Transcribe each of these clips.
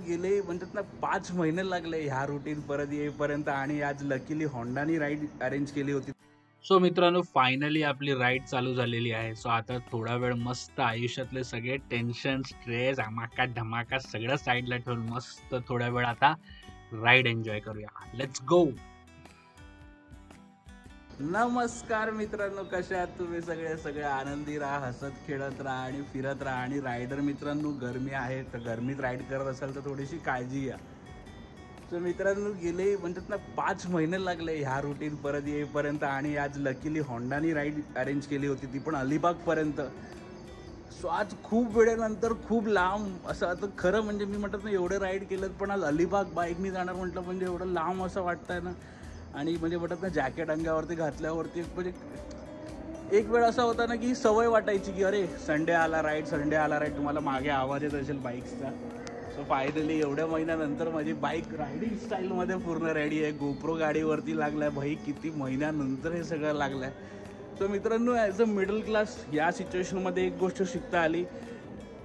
गेले म्हणतात ना 5 महिने लागले ह्या रुटीन परत येईपर्यंत आणि आज लकीली होंडानी राईड अरेंज केली होती. सो मित्रांनो, फायनली आपली राईड चालू झालेली आहे. सो आता थोडा वेळ मस्त आयुष्यातले सगळे टेन्शन, स्ट्रेस, धमाका धमाका सगळं साईडला ठेवून मस्त थोडा वेळ आता राईड एन्जॉय करूया. Let's go. नमस्कार मित्रांनो, कशा आहात तुम्ही सगळे आनंदी राहा, हसत खेळत राहा आणि फिरत राहा. आणि रायडर मित्रांनो, गरमी आहे तर गरमीत राईड करत असाल तर थोडीशी काळजी घ्या. तर मित्रांनो, गेले म्हणतात ना 5 महिने लागले ह्या रुटीन परत येईपर्यंत आणि आज लकीली होंडानी राईड अरेंज केली होती, ती पण अलिबागपर्यंत. सो आज खूप वेळेनंतर खूप लांब असं, आता खरं म्हणजे मी म्हणतात ना एवढे राईड केलेत पण आज अलिबाग बाईकनी जाणार म्हटलं म्हणजे एवढं लांब असं वाटतंय ना. आणि म्हणजे म्हणतात ना जॅकेट अंगावरती घातल्यावरती म्हणजे एक वेळ असा होता ना की सवय वाटायची की अरे संडे आला राईड. तुम्हाला मागे आवाज येत असेल बाईक्सचा. सो फायनली एवढ्या महिन्यानंतर माझी बाईक रायडिंग स्टाईलमध्ये पूर्ण रेडी आहे. गोप्रो गाडीवरती लागलाय भाई, किती महिन्यानंतर हे सगळं लागलं आहे. सो मित्रांनो, ॲज अ मिडल क्लास या सिच्युएशनमध्ये एक गोष्ट शिकता आली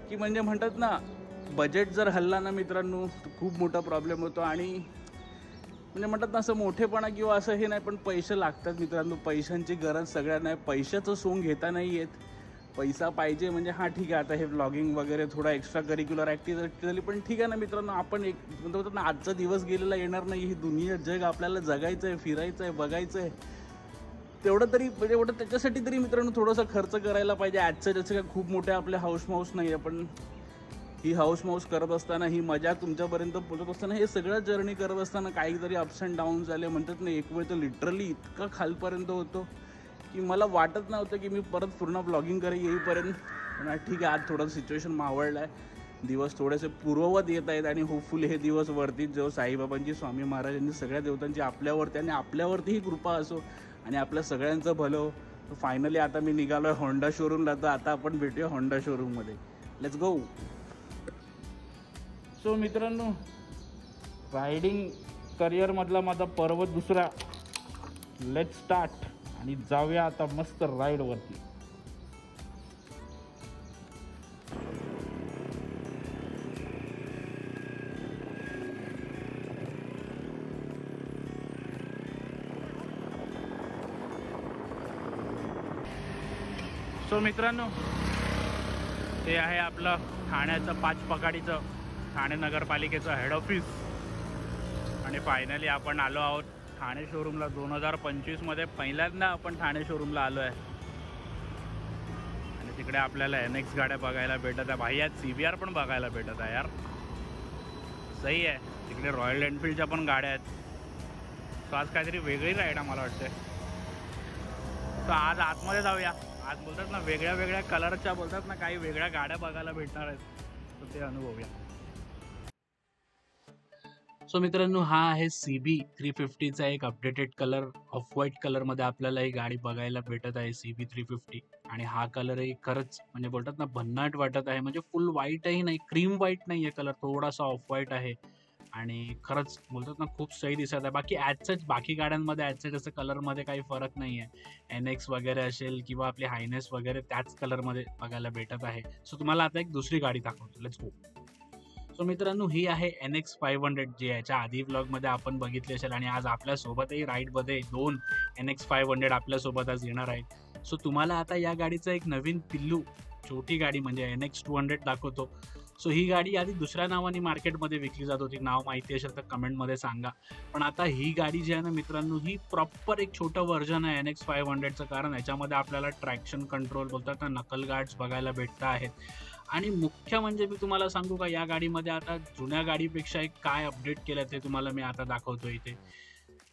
की म्हणजे म्हणतात ना बजेट जर हल्ला ना मित्रांनो तर खूप मोठा प्रॉब्लेम होतो. आणि म्हणजे म्हणतात ना असं मोठेपणा किंवा असं हे नाही, पण पैसे लागतात मित्रांनो. पैशांची गरज सगळ्यांना आहे. पैशाचं सोंग घेता नाही येत. पैसा पाहिजे म्हणजे हां ठीक आहे, आता हे व्लॉगिंग वगैरे थोडा एक्स्ट्रा करिक्युलर ॲक्टिव्हिटी झाली पण ठीक आहे ना मित्रांनो. आपण एक म्हणतात ना आजचा दिवस गेलेला येणार नाही. ही दुनिया जग आपल्याला जगायचं आहे, फिरायचं आहे, बघायचं आहे. तेवढं तरी म्हणजे एवढं त्याच्यासाठी तरी मित्रांनो थोडंसं खर्च करायला पाहिजे. आजचं जसं काय खूप मोठे आपले हाऊस माऊस नाही आहे, पण ही हाऊस माऊस करत असताना, ही मजा तुमच्यापर्यंत पोहोचत असताना, हे सगळं जर्नी करत असताना काहीतरी अप्स अँड डाऊन झाले म्हणतात ना. एक वेळ तर लिटरली इतकं खालपर्यंत होतो की मला वाटत नव्हतं की मी परत पूर्ण ब्लॉगिंग करे येईपर्यंत. पण ठीक आहे, आज थोडंसं सिच्युएशन मावळलं आहे. दिवस थोडेसे पूर्ववत येत आहेत आणि होपफुली हे दिवस वरती जो साईबाबांची, स्वामी महाराजांची, सगळ्या देवतांची आपल्यावरती आणि आपल्यावरतीही कृपा असो आणि आपल्या सगळ्यांचं भलं हो. फायनली आता मी निघालो आहे होंडा शोरूमला. तर आता आपण भेटूया होंडा शोरूममध्ये. Let's go. सो मित्रांनो, रायडिंग करिअरमधला माझा पर्व दुसरा. लेट्स स्टार्ट आणि जाऊया आता मस्त राईडवरती. सो मित्रांनो, ते आहे आपलं ठाण्याचं पाचपकाडीचं, ठाणे नगरपालिकेचं हेड ऑफिस. आणि फायनली आपण आलो आहोत ठाणे शोरूमला. 2025मध्ये पहिल्यांदा आपण ठाणे शोरूमला आलो आहे. आणि तिकडे आपल्याला NX गाड्या बघायला भेटत आहे भाई. आज CBR पण बघायला भेटत आहे यार, सही आहे. तिकडे रॉयल एनफिल्डच्या पण गाड्या आहेत. सो आज काहीतरी वेगळी राईड आम्हाला वाटते. सो आज आतमध्ये जाऊया. आज बोलतात ना वेगळ्या वेगळ्या कलरच्या, बोलतात ना काही वेगळ्या गाड्या बघायला भेटणार आहेत. तर ते अनुभवूया. सो मित्रांनो, हा आहे CB 350चा एक अपडेटेड कलर. ऑफ व्हाईट कलरमध्ये आपल्याला ही गाडी बघायला भेटत आहे, CB 350. आणि हा कलरही खरंच म्हणजे बोलतात ना भन्नाट वाटत आहे. म्हणजे फुल व्हाईटही नाही, क्रीम व्हाईट नाही आहे कलर, थोडासा ऑफ व्हाईट आहे. आणि खरंच बोलतात ना खूप सही दिसत आहे. बाकी ॲजसच बाकी गाड्यांमध्ये ॲजसच असं कलरमध्ये काही फरक नाही आहे. NX वगैरे असेल किंवा आपली हायनेस वगैरे त्याच कलरमध्ये बघायला भेटत आहे. सो तुम्हाला आता एक दुसरी गाडी दाखवतो. Let's go. सो मित्रांनो, ही आहे NX 500, जी याच्या आधी व्लॉगमध्ये आपण बघितली असेल. आणि आज आपल्यासोबतही राईडमध्ये 2 NX 500 आपल्यासोबत आज येणार आहे. सो तुम्हाला आता या गाडीचं एक नवीन पिल्लू, छोटी गाडी म्हणजे NX 200 दाखवतो. सो ही गाडी आधी दुसऱ्या नावाने मार्केटमध्ये विकली जात होती. नाव माहिती असेल तर कमेंटमध्ये सांगा. पण आता ही गाडी जी आहे ना मित्रांनो, ही प्रॉपर एक छोटं व्हर्जन आहे NX 500चं. कारण याच्यामध्ये आपल्याला ट्रॅक्शन कंट्रोल, बोलतात ना नकल गार्ड्स बघायला भेटत आहेत. आणि मुख्य म्हणजे मी तुम्हाला सांगू का, या गाडीमध्ये आता जुन्या गाडीपेक्षा एक काय अपडेट केलं ते तुम्हाला मी आता दाखवतो इथे.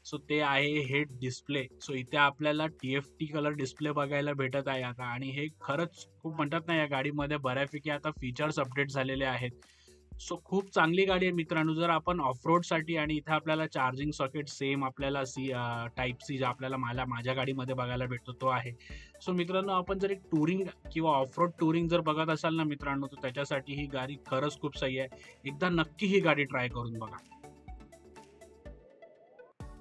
सो ते आहे हेड डिस्प्ले. सो इथे आपल्याला TFT कलर डिस्प्ले बघायला भेटत आहे आता. आणि हे खरंच खूप म्हणतात ना, या गाडीमध्ये बऱ्यापैकी आता फीचर्स अपडेट झालेले आहेत. सो खूप चांगली गाडी आहे मित्रांनो. जर आपण ऑफरोडसाठी, आणि इथे आपल्याला चार्जिंग सॉकेट सेम आपल्याला टाईप-C जे आपल्याला माझ्या गाडीमध्ये बघायला भेटतो तो आहे. सो मित्रांनो, आपण जर एक टुरिंग किंवा ऑफरोड टुरिंग जर बघत असाल ना मित्रांनो, तर त्याच्यासाठी ही गाडी खरंच खूप सही आहे. एकदा नक्की ही गाडी ट्राय करून बघा.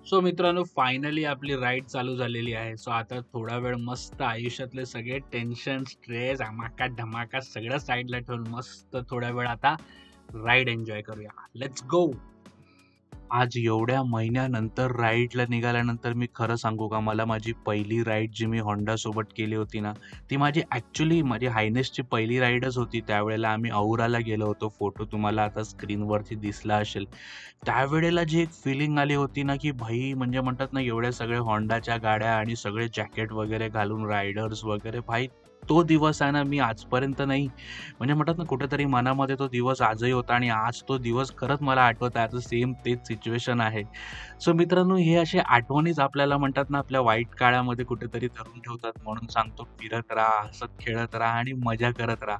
सो मित्रांनो, फायनली आपली राईड चालू झालेली आहे. सो आता थोडा वेळ मस्त आयुष्यातले सगळे टेन्शन, स्ट्रेस, धमाका धमाका सगळं साईडला ठेवून मस्त थोडा वेळ आता राईड एन्जॉय करूया. Let's go. आज एवढ्या महिन्यानंतर राईडला निघाल्यानंतर मी खरं सांगू का, मला माझी पहिली राईड जी मी Honda सोबत केली होती ना, ती माझी ॲक्चुअली माझी हायनेसची पहिली राईडच होती. त्यावेळेला आम्ही औराला गेलो होतो. फोटो तुम्हाला आता स्क्रीनवरती दिसला असेल. त्यावेळेला जी एक फिलिंग आली होती ना, की भाई म्हणजे म्हणतात ना, एवढ्या सगळ्या Hondaच्या गाड्या आणि सगळे जॅकेट वगैरे घालून रायडर्स वगैरे, भाई तो दिवस आहे ना, मी आजपर्यंत नाही म्हणजे म्हणतात ना, कुठेतरी मनामध्ये तो दिवस आजही होता आणि आज तो दिवस खरंच मला आठवत आहे. आता सेम तेच सिच्युएशन आहे. सो मित्रांनो, हे असे आठवणीच आपल्याला म्हणतात ना, आपल्या वाईट काळामध्ये कुठेतरी धरून ठेवतात. म्हणून सांगतो, फिरत राहा, हसत खेळत राहा आणि मजा करत राहा.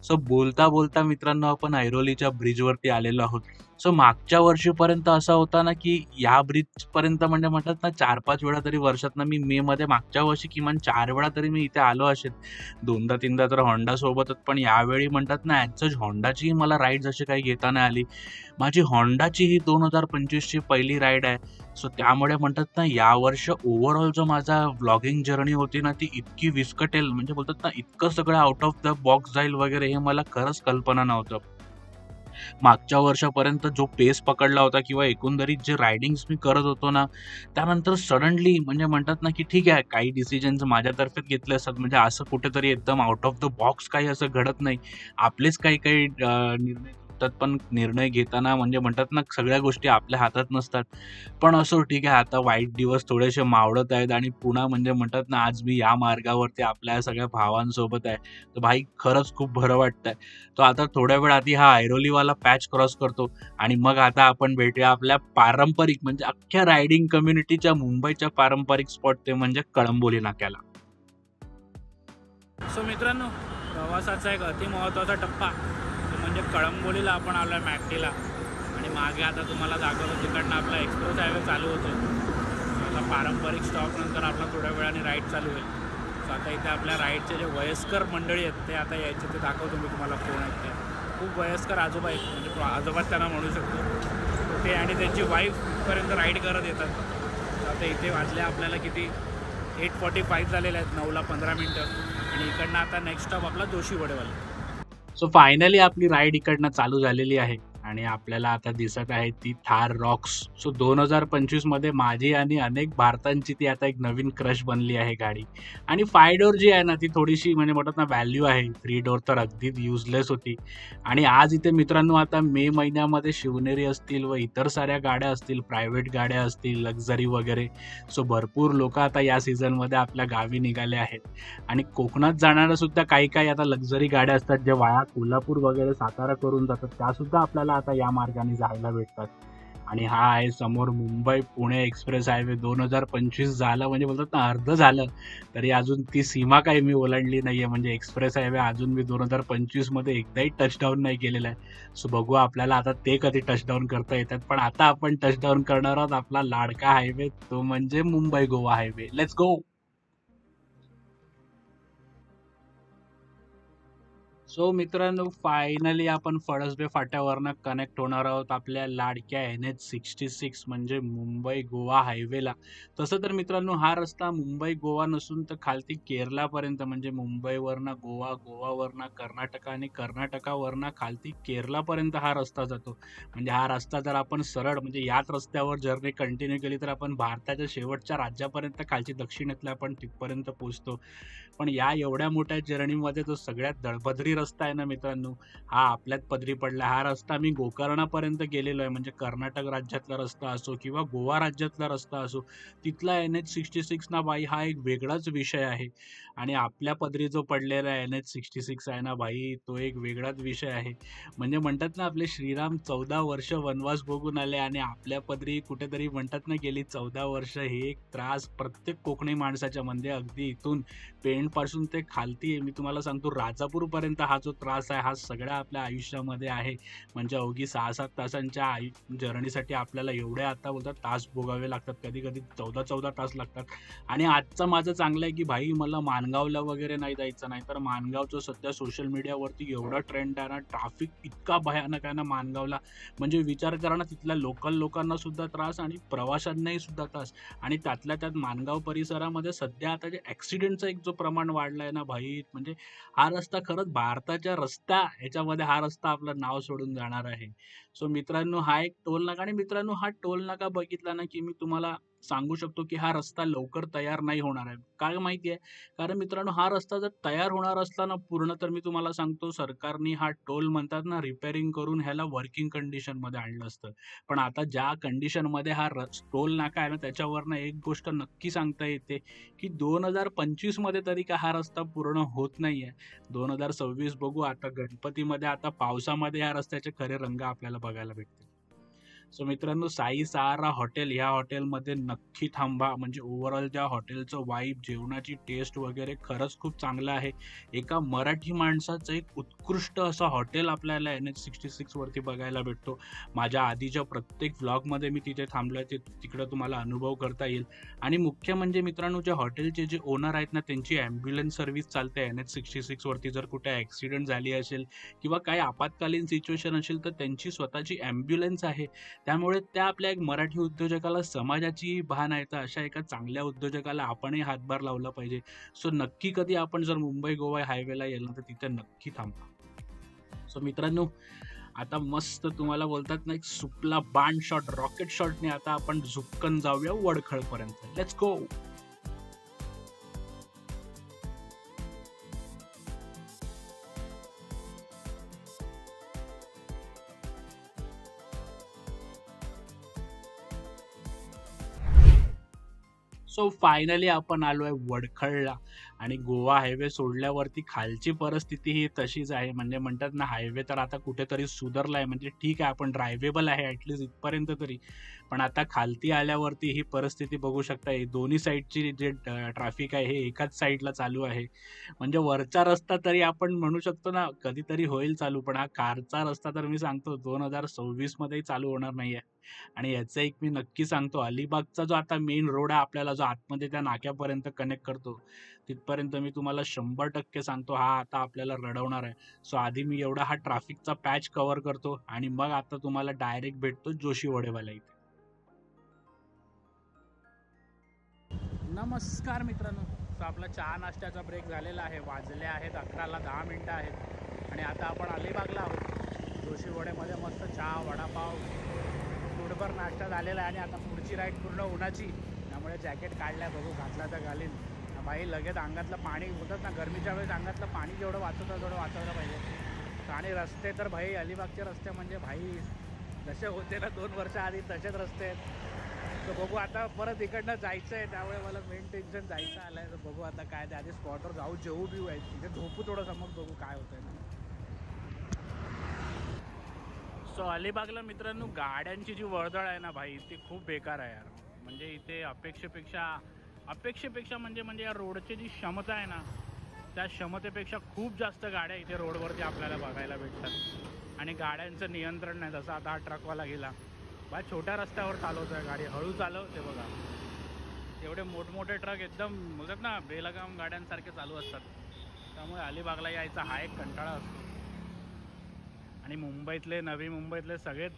सो बोलता बोलता मित्रांनो, आपण ऐरोलीच्या ब्रिजवरती आलेलो आहोत. सो मागच्या वर्षीपर्यंत असा होता ना, की या ब्रिजपर्यंत म्हणजे म्हणतात ना, 4-5 वेळा तरी वर्षातनं मी मेमध्ये मागच्या वर्षी किमान 4 वेळा तरी मी इथे आलो असेल. 2दा-3दा तर Honda सोबतच. पण यावेळी म्हणतात ना, ॲज सच Hondaचीही मला राईड जशी काही घेता नाही आली. माझी Hondaची ही 2025ची पहिली राईड आहे. सो त्यामुळे म्हणतात ना, यावर्ष ओव्हरऑल जो माझा व्लॉगिंग जर्नी होती ना, ती इतकी विस्कटेल म्हणजे बोलतात ना, इतकं सगळं आउट ऑफ द बॉक्स जाईल वगैरे हे मला खरंच कल्पना नव्हतं. मागच्या वर्षापर्यंत जो पेस पकडला होता किंवा एकंदरीत जे रायडिंग्स मी करत होतो ना, त्यानंतर सडनली म्हणजे म्हणतात ना, की ठीक आहे काही डिसिजन्स माझ्यातर्फेच घेतले असतात. म्हणजे असं कुठेतरी एकदम आउट ऑफ द बॉक्स काही असं घडत नाही. आपलेच काही निर्णय चुकतात, पण निर्णय घेताना म्हणजे म्हणतात ना, सगळ्या गोष्टी आपल्या हातात नसतात. पण असो ठीक आहे, आता वाईट दिवस थोडेसे मावळत आहेत आणि पुन्हा म्हणजे म्हणतात ना, आज मी या मार्गावरती आपल्या सगळ्या भावांसोबत आहे. तर भाई खरंच खूप बरं वाटतंय. तो आता थोड्या वेळ आधी हा ऐरोलीवाला पॅच क्रॉस करतो आणि मग आता आपण भेटूया आपल्या पारंपरिक म्हणजे अख्ख्या रायडिंग कम्युनिटीच्या मुंबईच्या पारंपरिक स्पॉट ते म्हणजे कळंबोली नाक्याला. सो मित्रांनो, प्रवासाचा एक अतिमहत्त्वाचा टप्पा तो म्हणजे कळंबोलीला आपण आलो आहे मॅकटीला आणि मागे आता तुम्हाला दाखवतो तिकडनं आपला एक्सप्रेस हायवे चालू होतो. आता पारंपरिक स्टॉप नंतर आपला थोड्या वेळाने राईड चालू होईल. सो आता इथे आपल्या राईडचे जे वयस्कर मंडळी आहेत ते आता यायचे ते दाखवतो मी तुम्हाला कोण आहेत ते. खूप वयस्कर आजोबा आहेत म्हणजे आजोबाच त्यांना म्हणू शकतो. ते आणि त्यांची वाईफपर्यंत राईड करत येतात. आता इथे वाजले आपल्याला किती 8:45 झालेले आहेत, 9ला 15 मिनटं आणि इकडनं आता नेक्स्ट स्टॉप आपला जोशी वडेवाला. सो फायनली आपली राईड इकडनं चालू झालेली आहे आणि आपल्याला आता दिसत आहे ती थार रॉक्स. सो 2025मध्ये माझी आणि अनेक भारतांची ती आता एक नवीन क्रश बनली आहे गाडी. आणि 5 डोअर जी आहे ना ती थोडीशी म्हणजे म्हणतात ना व्हॅल्यू आहे. 3 डोअर तर अगदीच युजलेस होती. आणि आज इथे मित्रांनो आता मे महिन्यामध्ये शिवनेरी असतील व इतर साऱ्या गाड्या असतील, प्रायव्हेट गाड्या असतील, लक्झरी वगैरे. सो भरपूर लोक आता या सीझनमध्ये आपल्या गावी निघाले आहेत. आणि कोकणात जाणाऱ्या सुद्धा काही आता लक्झरी गाड्या असतात जे वाया कोल्हापूर वगैरे सातारा करून जातात, त्यासुद्धा आपल्याला आता या मार्गाने जायला भेटतात. आणि हा आहे समोर मुंबई पुणे एक्सप्रेस हायवे. 2025 झालं म्हणजे बोलतात ना अर्ध झालं तरी अजून ती सीमा काही मी ओलांडली नाहीये. म्हणजे एक्सप्रेस हायवे अजून मी 2025मध्ये एकदाही टचडाऊन नाही केलेला आहे. सो बघू आपल्याला आता ते कधी टचडाऊन करता येतात. पण आता आपण टचडाऊन करणार आहोत आपला लाडका हायवे, तो म्हणजे Mumbai Goa highway. Let's go. So मित्रांनो, फायनली आपण फळसबे फाट्यावरनं कनेक्ट होणार आहोत आपल्या लाडक्या NH66 म्हणजे मुंबई गोवा हायवेला. तसं तर मित्रांनो हा रस्ता मुंबई गोवा नसून तर खालती केरलापर्यंत म्हणजे मुंबईवरनं गोवा, गोवावरनं कर्नाटक आणि कर्नाटकावरनं खालती केरलापर्यंत हा रस्ता जातो. म्हणजे हा रस्ता जर आपण सरळ म्हणजे याच रस्त्यावर जर्नी कंटिन्यू केली तर आपण भारताच्या शेवटच्या राज्यापर्यंत खालची दक्षिणेतल्या आपण तिथपर्यंत पोहोचतो. पण या एवढ्या मोठ्या जर्नीमध्ये जो सगळ्यात दळभद्री रस्ता आहे ना मित्रांनो, हा आपल्यात पदरी पडला. हा रस्ता मी गोकर्णापर्यंत गेलेलो आहे. म्हणजे कर्नाटक राज्यातला रस्ता असो किंवा गोवा राज्यातला रस्ता असो, तिथला NH66 ना भाई हा एक वेगळाच विषय आहे. आणि आपल्या पदरी जो पडलेला NH66 आहे ना भाई, तो एक वेगळाच विषय आहे. म्हणजे म्हणतात ना आपले श्रीराम 14 वर्ष वनवास भोगून आले आणि आपल्या पदरी कुठेतरी म्हणतात ना गेली 14 वर्ष. हे एक त्रास प्रत्येक कोकणी माणसाच्या म्हणजे अगदी इथून पेणपासून ते खालती मी तुम्हाला सांगतो राजापूरपर्यंत हा जो त्रास आहे हा सगळ्या आपल्या आयुष्यामध्ये आहे. म्हणजे अवघी 6-7 तासांच्या जर्नीसाठी आपल्याला एवढे आता बोलतात तास भोगावे लागतात, कधी कधी 14-14 तास लागतात. आणि आजचं माझं चांगलं आहे की भाई मला माणगावला वगैरे नाही जायचं, नाही तर माणगावचं सध्या सोशल मीडियावरती एवढं ट्रेंड आहे ना, ट्रॅफिक इतका भयानक आहे ना माणगावला. म्हणजे विचार करा ना, तिथल्या लोकल लोकांना सुद्धा त्रास आणि प्रवाशांनाही सुद्धा त्रास. आणि त्यातल्या त्यात माणगाव परिसरामध्ये सध्या आता जे ॲक्सिडेंटचा एक जो प्रमाण वाढलाय ना भाई, म्हणजे हा रस्ता खरंच भारताच्या रस्ता ह्याच्यामध्ये हा रस्ता आपलं नाव सोडून जाणार आहे. सो मित्रांनो, हा एक टोल नाका आणि मित्रांनो, हा टोल नाका बघितला ना की मी तुम्हाला सांगू शकतो की हा रस्ता लवकर तयार नाही होणार आहे. काय माहिती आहे? कारण मित्रांनो, हा रस्ता जर तयार होणार असला ना पूर्ण, तर मी तुम्हाला सांगतो सरकारने हा टोल म्हणतात ना रिपेअरिंग करून ह्याला वर्किंग कंडिशनमध्ये आणलं असतं. पण आता ज्या कंडिशनमध्ये हा टोल नाका आहे ना, त्याच्यावरनं एक गोष्ट नक्की सांगता येते की 2025 मध्ये तरी का हा रस्ता पूर्ण होत नाहीये. 2026 बघू. आता गणपतीमध्ये, आता पावसामध्ये या रस्त्याचे खरे रंग आपल्याला बघायला भेटतील. सो मित्रांनो, साई सहारा हॉटेल या हॉटेलमध्ये नक्की थांबा. म्हणजे ओव्हरऑल त्या हॉटेलचं वाईब, जेवणाची टेस्ट वगैरे खरंच खूप चांगलं आहे. एका मराठी माणसाचं एक उत्कृष्ट असं हॉटेल आपल्याला NH66 वरती बघायला भेटतो. माझ्या आधीच्या प्रत्येक व्लॉगमध्ये मी तिथे थांबलोय, ते तिकडं तुम्हाला अनुभव करता येईल. आणि मुख्य म्हणजे मित्रांनो, ज्या हॉटेलचे जे ओनर आहेत ना, त्यांची ॲम्ब्युलन्स सर्व्हिस चालते NH66 वरती. जर कुठे ॲक्सिडेंट झाली असेल किंवा काही आपत्कालीन सिच्युएशन असेल, तर त्यांची स्वतःची ॲम्ब्युलन्स आहे. त्यामुळे त्या आपल्या एक मराठी उद्योजकाला समाजाची भान आहे, तर अशा एका चांगल्या उद्योजकाला आपणही हातभार लावला पाहिजे. सो नक्की कधी आपण जर मुंबई गोवा हायवेला येईल ना, तर तिथे नक्की थांबा. सो मित्रांनो, आता मस्त तुम्हाला बोलतात ना, एक सुपला बाण शॉट, रॉकेट शॉटने आता आपण झुपकन जाऊया वडखळपर्यंत. Let's go. सो फायनली आपण आलोय वडखळला. आणि गोवा हायवे सोडल्यावरती खालची परिस्थिती ही तशीच आहे. म्हणजे म्हणतात ना, हायवे तर आता कुठेतरी सुधारलाय. म्हणजे ठीक आहे, आपण ड्रायव्हेबल आहे ऍटलीस्ट इथपर्यंत तरी. पण आता खालती आल्यावरती ही परिस्थिती बघू शकता. दोन्ही साईडची जे ट्रॅफिक आहे हे एकाच साईडला चालू आहे. म्हणजे वरचा रस्ता तरी आपण म्हणू शकतो ना कधीतरी होईल चालू, पण हा कारचा रस्ता तर मी सांगतो 2026 मध्येही चालू होणार नाहीये. आणि याचं एक मी नक्की सांगतो, अलिबागचा जो आता मेन रोड आहे आपल्याला, जो आतमध्ये त्या नाक्यापर्यंत कनेक्ट करतो, तिथपर्यंत मी तुम्हाला 100% सांगतो हा आता आपल्याला रडवणार आहे. सो आधी मी एवढा हा ट्रॅफिकचा पॅच कव्हर करतो आणि मग आता तुम्हाला डायरेक्ट भेटतो जोशी वडेवाला इथे. नमस्कार मित्रांनो. सो आपला चहा नाश्त्याचा ब्रेक झालेला आहे. वाजले आहेत 11ला 10 मिनटं आहेत आणि आता आपण अलिबागला आहोत. जोशी वडेमध्ये मस्त चहा, वडापाव, पोटभर नाश्ता झालेला आहे. आणि आता पुढची राईड पूर्ण उन्हाची, त्यामुळे जॅकेट काढलाय, बघू घातला तर घालीन. भाई लगेच अंगातलं पाणी होतात ना, गरमीच्या वेळेस अंगातलं पाणी जेवढं वाचवतं तेवढं वाचवलं पाहिजे. आणि रस्ते तर भाई, अलिबागचे रस्ते म्हणजे भाई जसे होते ना 2 वर्ष आधी तसेच रस्ते आहेत. तर बघू आता परत इकडनं जायचं आहे, त्यामुळे मला मेन टेन्शन जायचं आलं आहे. तर बघू आता काय ते, आधी स्पॉटवर जाऊ, जेवू बिवू आहे तिथे, झोपू थोडंसं, मग बघू काय होतंय ना. सो अलिबागला मित्रांनो, गाड्यांची जी वर्दळ आहे ना भाई, ती खूप बेकार आहे यार. म्हणजे इथे अपेक्षेपेक्षा म्हणजे या रोडची जी क्षमता आहे ना, त्या क्षमतेपेक्षा खूप जास्त गाड्या इथे रोडवरती आपल्याला बघायला भेटतात. आणि गाड्यांचं नियंत्रण नाही. जसं आता हा ट्रकवाला गेला बा, छोट्या रस्त्यावर चालवतोय गाडी, हळू चालवते बघा. एवढे मोठमोठे ट्रक एकदम बोलतात ना बेलगाम गाड्यांसारखे चालू असतात. त्यामुळे अलिबागला यायचा हा एक कंटाळा असतो. आणि मुंबईतले, नवी मुंबईतले सगळेच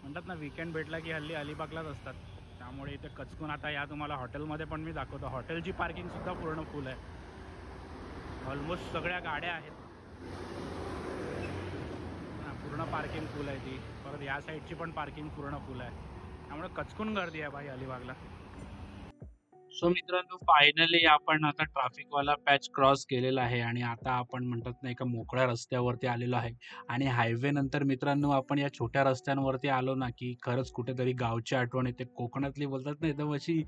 म्हणतात ना, वीकेंड भेटला की हल्ली अलिबागलाच असतात. त्यामुळे इथे कचकून आता या तुम्हाला हॉटेलमध्ये पण मी दाखवतो. हॉटेलची पार्किंगसुद्धा पूर्ण फुल आहे. ऑलमोस्ट सगळ्या गाड्या आहेत, पूर्ण पार्किंग फुल आहे ती. परत या साईडची पण पार्किंग पूर्ण फुल आहे. त्यामुळे कचकून गर्दी आहे भाई अलिबागला. सो मित्रांनो, फायनली आपण आता ट्रॅफिकवाला पॅच क्रॉस केलेला आहे आणि आता आपण म्हणतात ना एका मोकळ्या रस्त्यावरती आलेलो आहे. आणि हायवे नंतर मित्रांनो, आपण या छोट्या रस्त्यांवरती आलो ना की खरंच कुठेतरी गावची आठवण येते. कोकणातली बोलतात ना एकदम अशी,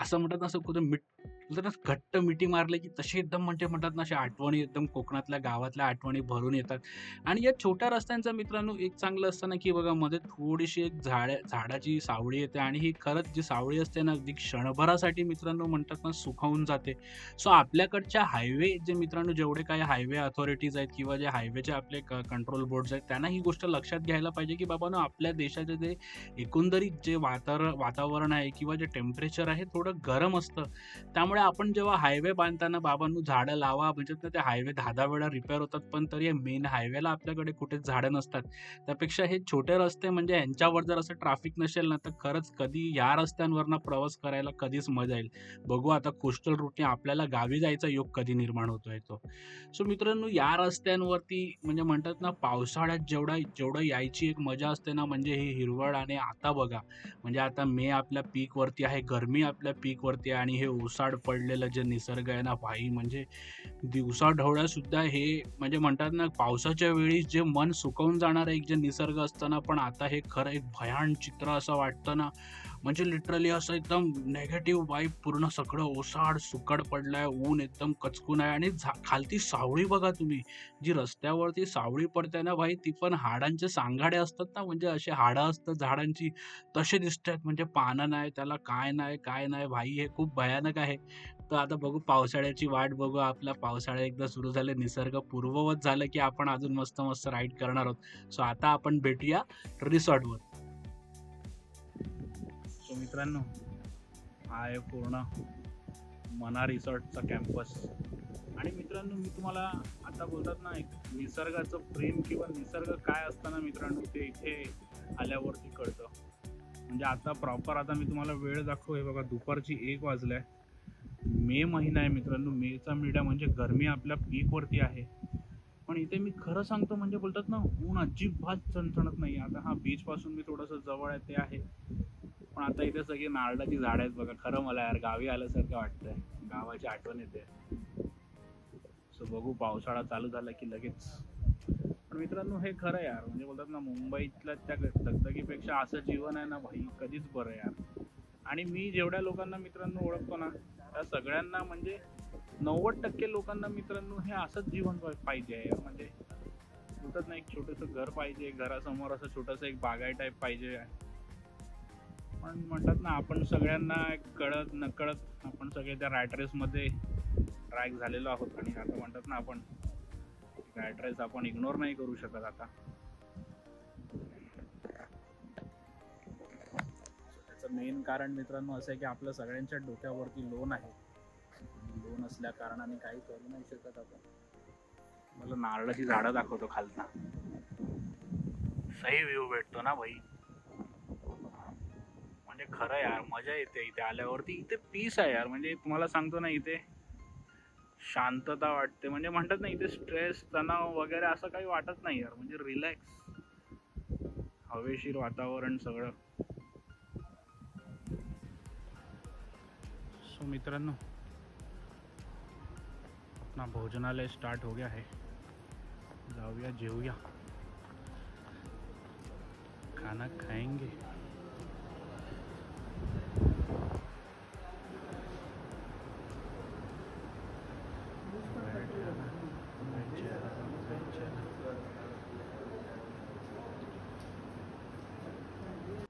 असं म्हणतात ना, असं कुठं बोलतात ना, घट्ट मिठी मारले की तशी एकदम म्हणतात ना, अशा आठवणी एकदम कोकणातल्या गावातल्या आठवणी भरून येतात. आणि या छोट्या रस्त्यांचं मित्रांनो एक चांगलं असतं ना की बघा, मध्ये थोडीशी एक झाडाची सावळी येते आणि ही खरंच जी सावळी असते ना, अगदी क्षणभरासाठी मित्रांनो म्हणतात ना सुखावून जाते. सो आपल्याकडच्या हायवे जे मित्रांनो, जेवढे काही हायवे अथॉरिटीज आहेत किंवा जे हायवेचे आपले कंट्रोल बोर्ड्स आहेत, त्यांना ही गोष्ट लक्षात घ्यायला पाहिजे की बाबांनो, आपल्या देशाचे जे एकंदरीत जे वातावरण आहे किंवा जे टेम्परेचर आहे, थोडं गरम असतं. त्यामुळे आपण जेव्हा हायवे बांधताना बाबांनो झाडं लावा म्हणजे ते हायवे 10 वेळा रिपेअर होतात, पण तरी मेन हायवेला आपल्याकडे कुठेच झाडं नसतात. त्यापेक्षा हे छोटे रस्ते म्हणजे ह्यांच्यावर जर असं ट्रॅफिक नसेल ना, तर खरंच कधी या रस्त्यांवरनं प्रवास करायला कधीच मजा येईल. बघू आता कोस्टल रूटने आपल्याला गावी जायचा योग कधी निर्माण होतोय तो. सो मित्रांनो, या रस्त्यांवरती म्हणजे म्हणतात ना, पावसाळ्यात जेवढं यायची एक मजा असते ना, म्हणजे ही हिरवळ. आणि आता बघा, म्हणजे आता मे आपल्या पीक वरती आहे, गरमी आपल्या पीक वरती आहे, आणि हे ओसाड पडलेलं जे निसर्ग आहे ना भाई, म्हणजे दिवसाढवळ्या सुद्धा हे म्हणजे म्हणतात ना, पावसाच्या वेळी जे मन सुकवून जाणार एक जे निसर्ग असतं ना, पण आता हे खरं एक भयान चित्र असं वाटतं ना. म्हणजे लिटरली असं एकदम नेगेटिव्ह वाईब, पूर्ण सगळं ओसाड सुकड पडलाय, ऊन एकदम कचकून आहे, आणि खालती सावळी बघा तुम्ही, जी रस्त्यावरती सावळी पडते ना भाई, ती पण हाडांचे सांगाडे असतात ना, म्हणजे असे हाडं असतात झाडांची, तसे दिसतात. म्हणजे पानं नाही त्याला, काय नाही भाई, हे खूप भयानक आहे. तर आता बघू, पावसाळ्याची वाट बघू. आपला पावसाळा एकदा सुरू झाले, निसर्ग पूर्ववत झालं की आपण अजून मस्त मस्त राईड करणार आहोत. सो आता आपण भेटूया रिसॉर्टवर. सो मित्रांनो, हा आहे पूर्ण मना रिसॉर्टचा कॅम्पस. आणि मित्रांनो, मी तुम्हाला आता बोलतात ना, एक निसर्गाचं प्रेम किंवा निसर्ग काय असताना मित्रांनो, ते इथे आल्यावरती कळतं. म्हणजे आता प्रॉपर आता मी तुम्हाला वेळ दाखवू. हे बघा, दुपारची 1 वाजलाय. मे महिना आहे मित्रांनो, मेचा मीडिया म्हणजे गरमी आपल्या पीकवरती आहे. पण इथे मी खरं सांगतो, म्हणजे बोलतात ना, ऊन अजिबात चणचणत नाही. आता हा बीच पासून मी थोडंसं जवळ आहे ते आहे, पण आता इथे सगळी नारळाची झाडं आहेत बघा. खरं मला यार गावी आल्यासारखं वाटतंय, गावाची आठवण येते. सो बघू, पावसाळा चालू झाला की लगेच. पण मित्रांनो, हे खरं यार, म्हणजे बोलतात ना, मुंबईतल्या त्या दगदगीपेक्षा असं जीवन आहे ना भाई, कधीच बरं यार. आणि मी जेवढ्या लोकांना मित्रांनो ओळखतो ना, त्या सगळ्यांना म्हणजे 90% लोकांना मित्रांनो हे असंच जीवन पाहिजे आहे. म्हणजे बोलतात ना, एक छोटंसं घर पाहिजे, घरासमोर असं छोटंसं एक बागाय टाईप पाहिजे. पण म्हणतात ना, आपण सगळ्यांना कळत नकळत आपण सगळे त्या रॅट रेसमध्ये ट्रॅक झालेलो आहोत. आणि आता म्हणतात ना, आपण रॅट रेस आपण इग्नोर नाही करू शकत आता. त्याचं मेन कारण मित्रांनो असं आहे की आपल्या सगळ्यांच्या डोक्यावरती लोन आहे. लोन असल्या कारणाने काही करू नाही शकत आपण. मला नारळाची झाडं दाखवतो खालना, सही व्ह्यू भेटतो ना भाई. म्हणजे खरं यार, मजा येते इथे आल्यावरती. इथे पीस आहे यार, म्हणजे तुम्हाला सांगतो ना, इथे शांतता वाटते. म्हणजे म्हणतात ना, इथे स्ट्रेस तणाव वगैरे असं काही वाटत नाही यार. म्हणजे रिलॅक्स, हवेशीर वातावरण सगळं. सो मित्रांनो, अपना भोजनालय स्टार्ट हो गया है, जाऊया जेवूया, खाना खाएंगे.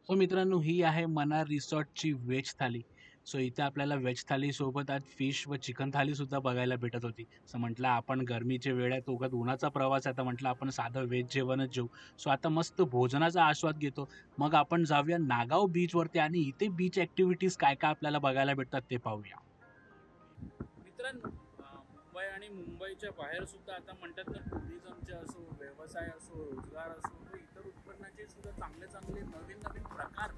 सो मित्रांनो, ही आहे मना रिसॉर्टची व्हेज थाली. सो इथे आपल्याला व्हेज थाली सोबत आज फिश व चिकन थाली सुद्धा बघायला भेटत होती. सो म्हटलं आपण गरमीच्या वेळात उगाच उन्हाचा प्रवास आहे, तर म्हटलं आपण साधं व्हेज जेवणच जेवू. सो आता मस्त भोजनाचा आस्वाद घेतो. मग आपण जाऊया नागाव बीचवरती, आणि इथे बीच ॲक्टिव्हिटीज काय काय आपल्याला बघायला भेटतात ते पाहूया. मित्रांनो, मुंबई आणि मुंबईच्या बाहेर सुद्धा आता म्हणतात ना, टुरिझमचे असो, व्यवसाय असो, रोजगार असो, इतर उत्पन्नाचे सुद्धा चांगले चांगले नवीन नवीन प्रकार,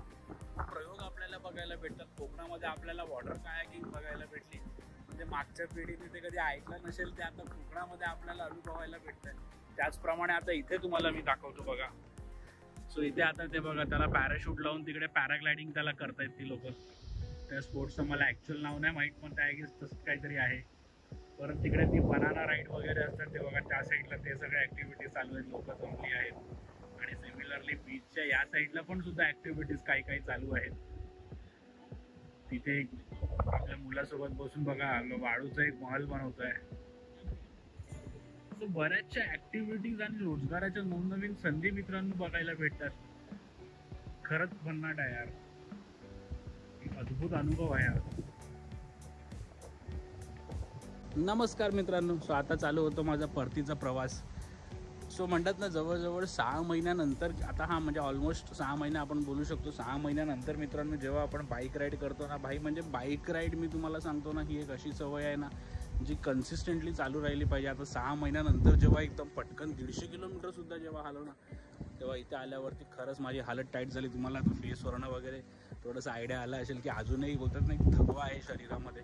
प्रयोग आपल्याला बघायला भेटतात. कोकणामध्ये आपल्याला वॉटर कायाकिंग बघायला भेटली, म्हणजे मागच्या पिढीने ते कधी ऐकलं नसेल ते आता कोकणामध्ये आपल्याला अनुभवायला भेटतंय. त्याचप्रमाणे आता इथे तुम्हाला मी दाखवतो बघा. सो इथे आता ते बघा, त्याला पॅराशूट लावून तिकडे पॅराग्लायडिंग त्याला करतायत ती लोक. त्या स्पोर्ट्सचं मला ॲक्च्युअल नाव नाही माहीत, पण त्या तसंच काहीतरी आहे. परत तिकडे ती बनाना राईड वगैरे असतात ते बघा, त्या साईडला ते सगळ्या ॲक्टिव्हिटीज चालू आहेत, लोक जमली आहेत. आणि सिमिलरली बीचच्या या साईडला पण सुद्धा ॲक्टिव्हिटीज काही काही चालू आहेत. तिथे आपल्या मुलासोबत बसून बघा, वाळूचा एक महल बनवतोय. बऱ्याचशा ॲक्टिव्हिटीज आणि रोजगाराच्या नवनवीन संधी मित्रांनो बघायला भेटतात. खरंच भन्नाट आहे यार, एक अद्भुत अनुभव आहे यार. नमस्कार मित्रांनो, सो आता चालू होतो माझा परतीचा प्रवास. सो म्हणतात ना जवळजवळ 6 महिन्यानंतर, आता हा म्हणजे ऑलमोस्ट 6 महिने आपण बोलू शकतो, 6 महिन्यानंतर मित्रांनो जेव्हा आपण बाईक राईड करतो ना भाई, म्हणजे बाईक राईड मी तुम्हाला सांगतो ना ही एक अशी सवय आहे ना जी कन्सिस्टंटली चालू राहिली पाहिजे. आता 6 महिन्यानंतर जेव्हा एकदम पटकन 150 किलोमीटरसुद्धा जेव्हा हलव ना, तेव्हा इथे आल्यावरती खरंच माझी हालत टाईट झाली. तुम्हाला आता फेसवरनं वगैरे थोडंसं आयडिया आला असेल की अजूनही बोलतात ना थकवा आहे शरीरामध्ये.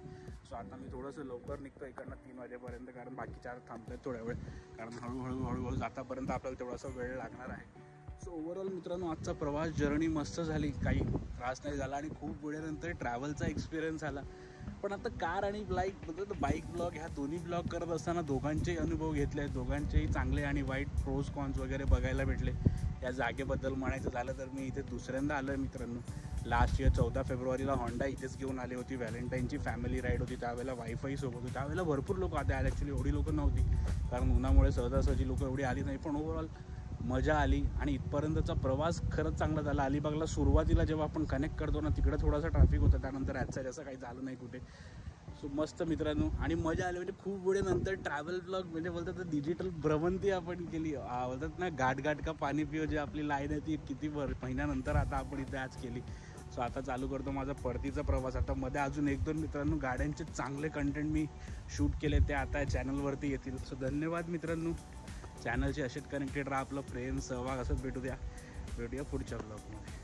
सो आता मी थोडंसं लवकर निघतो इकडनं 3 वाजेपर्यंत, कारण बाकी 4 थांबत आहेत थोड्या वेळ, कारण हळूहळू जातापर्यंत आपल्याला तेवढासा वेळ लागणार आहे. सो ओव्हरऑल मित्रांनो आजचा प्रवास जर्नी मस्त झाली, काही त्रास नाही झाला आणि खूप वेळेनंतर ट्रॅव्हलचा एक्सपिरियन्स आला. पण आता कार आणि बाईक ब्लॉग ह्या दोन्ही ब्लॉग करत असताना दोघांचेही अनुभव घेतले आहेत, दोघांचेही चांगले आणि वाईट प्रोज कॉन्स वगैरे बघायला भेटले. या जागेबद्दल म्हणायचं झालं तर मी इथे दुसऱ्यांदा आलो आहे मित्रांनो. लास्ट इयर 14 फेब्रुवारीला होंडा इथेच घेऊन आली होती. व्हॅलेंटाईनची फॅमिली राईड होती, त्यावेळेला वाईफाई सोबत होती. त्यावेळेला भरपूर लोक आले, ॲक्च्युली एवढी लोकं नव्हती कारण उन्हामुळे सहजासहजी लोकं एवढी आली नाही, पण ओव्हरऑल मजा आली आणि इथपर्यंतचा प्रवास खरंच चांगला झाला. अलिबागला सुरुवातीला जेव्हा आपण कनेक्ट करतो ना तिकडे थोडासा ट्रॅफिक होता, त्यानंतर ॲटसाईड असं काही झालं नाही कुठे. सो मस्त मित्रांनो आणि मजा आली. म्हणजे खूप वेळेनंतर ट्रॅव्हल ब्लॉग म्हणजे बोलतात तर डिजिटल भ्रमंती आपण केली. बोलतात ना घाट घाट का पाणी पिओ, जे आपली लाईन आहे ती किती महिन्यानंतर आता आपण इथे आज केली. सो आता चालू करतो माझा परतीचा प्रवास. आता मध्ये अजून 1-2 मित्रांनो गाड्यांचे चांगले कंटेंट मी शूट केले, ते आता चॅनलवरती येतील. सो धन्यवाद मित्रांनो, चॅनलचे असेच कनेक्टेड राहा. आपलं प्रेम सहभाग असंच भेटूया पुढच्या ब्लॉगमध्ये.